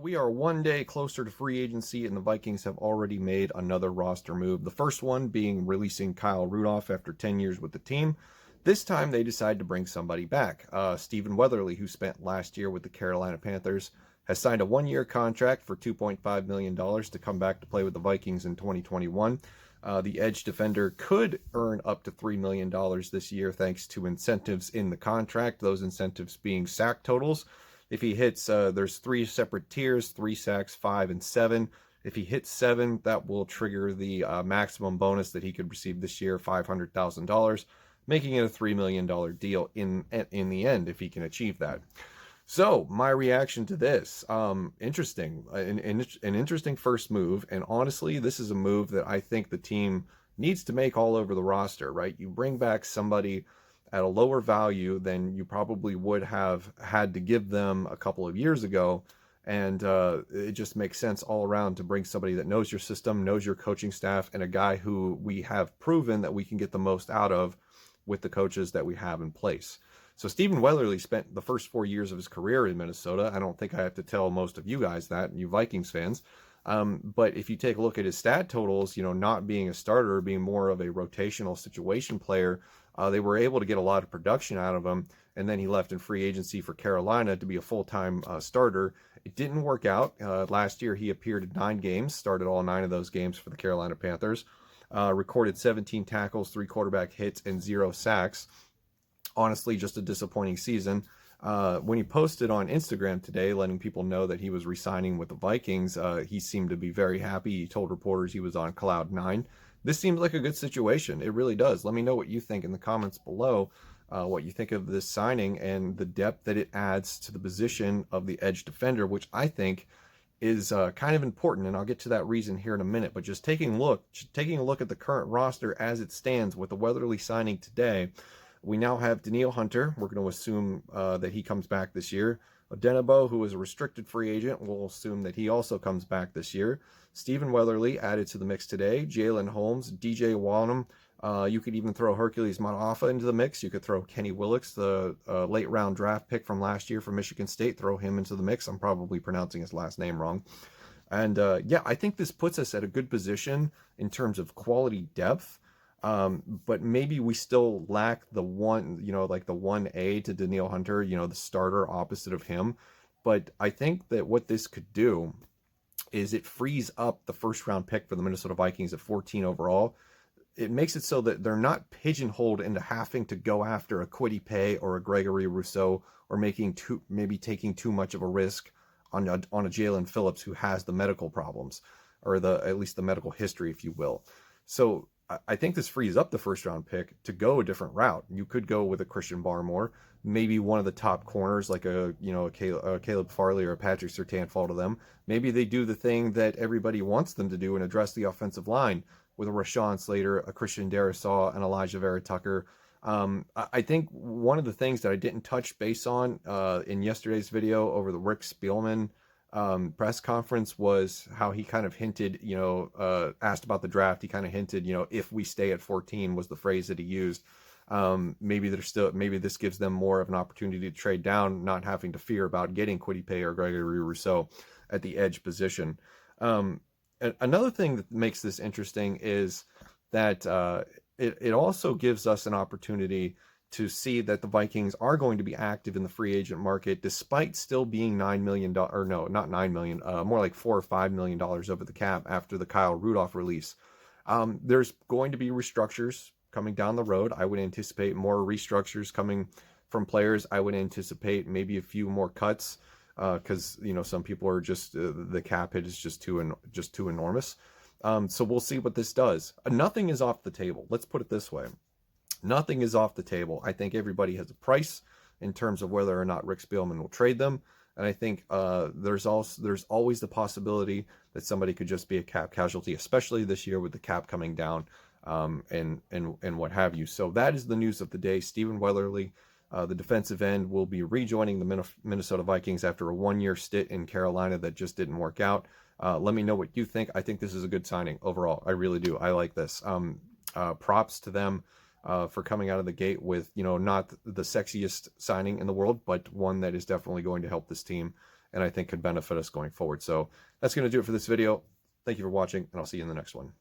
We are one day closer to free agency, and the Vikings have already made another roster move. The first one being releasing Kyle Rudolph after 10 years with the team. This time they decided to bring somebody back. Stephen Weatherly, who spent last year with the Carolina Panthers, has signed a one-year contract for $2.5 million to come back to play with the Vikings in 2021. The edge defender could earn up to $3 million this year thanks to incentives in the contract, those incentives being sack totals. If he hits, there's three separate tiers, 3 sacks, 5, and 7. If he hits 7, that will trigger the maximum bonus that he could receive this year, $500,000, making it a $3 million deal in the end if he can achieve that. So my reaction to this, interesting, an interesting first move. And honestly, this is a move that I think the team needs to make all over the roster, right? You bring back somebody at a lower value than you probably would have had to give them a couple of years ago. And it just makes sense all around to bring somebody that knows your system, knows your coaching staff, and a guy who we have proven that we can get the most out of with the coaches that we have in place. So Stephen Weatherly spent the first 4 years of his career in Minnesota. I don't think I have to tell most of you guys that, you Vikings fans. But if you take a look at his stat totals, not being a starter, being more of a rotational situation player, they were able to get a lot of production out of him. And then he left in free agency for Carolina to be a full-time starter. It didn't work out. Last year, he appeared in 9 games, started all 9 of those games for the Carolina Panthers, recorded 17 tackles, 3 quarterback hits, and 0 sacks. Honestly, just a disappointing season. When he posted on Instagram today, letting people know that he was re-signing with the Vikings, he seemed to be very happy. He told reporters he was on cloud 9. This seems like a good situation. It really does. Let me know what you think in the comments below, what you think of this signing and the depth that it adds to the position of the edge defender, which I think is kind of important, and I'll get to that reason here in a minute. But just taking a look at the current roster as it stands with the Weatherly signing today, we now have Danielle Hunter. We're going to assume that he comes back this year. Odenigbo, who is a restricted free agent, we'll assume that he also comes back this year. Stephen Weatherly added to the mix today. Jalen Holmes, DJ Wanham. You could even throw Hercules Matafa into the mix. You could throw Kenny Willix, the late round draft pick from last year from Michigan State, throw him into the mix. I'm probably pronouncing his last name wrong. And yeah, I think this puts us at a good position in terms of quality depth. But maybe we still lack the one, like the 1A to Danielle Hunter, the starter opposite of him. But I think that what this could do is it frees up the first round pick for the Minnesota Vikings at 14 overall. It makes it so that they're not pigeonholed into having to go after a Kwity Paye or a Gregory Rousseau, or maybe taking too much of a risk on a Jalen Phillips who has the medical problems, or at least the medical history, if you will. So I think this frees up the first round pick to go a different route. You could go with a Christian Barmore, maybe one of the top corners like a Caleb Farley or a Patrick Surtain fall to them. Maybe they do the thing that everybody wants them to do and address the offensive line with a Rashawn Slater, a Christian Darrisaw, and Elijah Vera Tucker. I think one of the things that I didn't touch base on in yesterday's video over the Rick Spielman press conference was how he kind of hinted, asked about the draft. He kind of hinted, if we stay at 14 was the phrase that he used. Maybe this gives them more of an opportunity to trade down, not having to fear about getting Kwity Paye or Gregory Rousseau at the edge position. Another thing that makes this interesting is that it also gives us an opportunity to see that the Vikings are going to be active in the free agent market, despite still being $9 million, or no, not $9 million, more like $4 or $5 million over the cap after the Kyle Rudolph release. There's going to be restructures coming down the road. I would anticipate more restructures coming from players. I would anticipate maybe a few more cuts because some people are just the cap hit is just too enormous. So we'll see what this does. Nothing is off the table. Let's put it this way. Nothing is off the table. I think everybody has a price in terms of whether or not Rick Spielman will trade them. And I think there's always the possibility that somebody could just be a cap casualty, especially this year with the cap coming down and what have you. So that is the news of the day. Stephen Weatherly, the defensive end, will be rejoining the Minnesota Vikings after a 1-year stint in Carolina that just didn't work out. Let me know what you think. I think this is a good signing overall. I really do. I like this. Props to them for coming out of the gate with, not the sexiest signing in the world, but one that is definitely going to help this team and I think could benefit us going forward. So that's going to do it for this video. Thank you for watching, and I'll see you in the next one.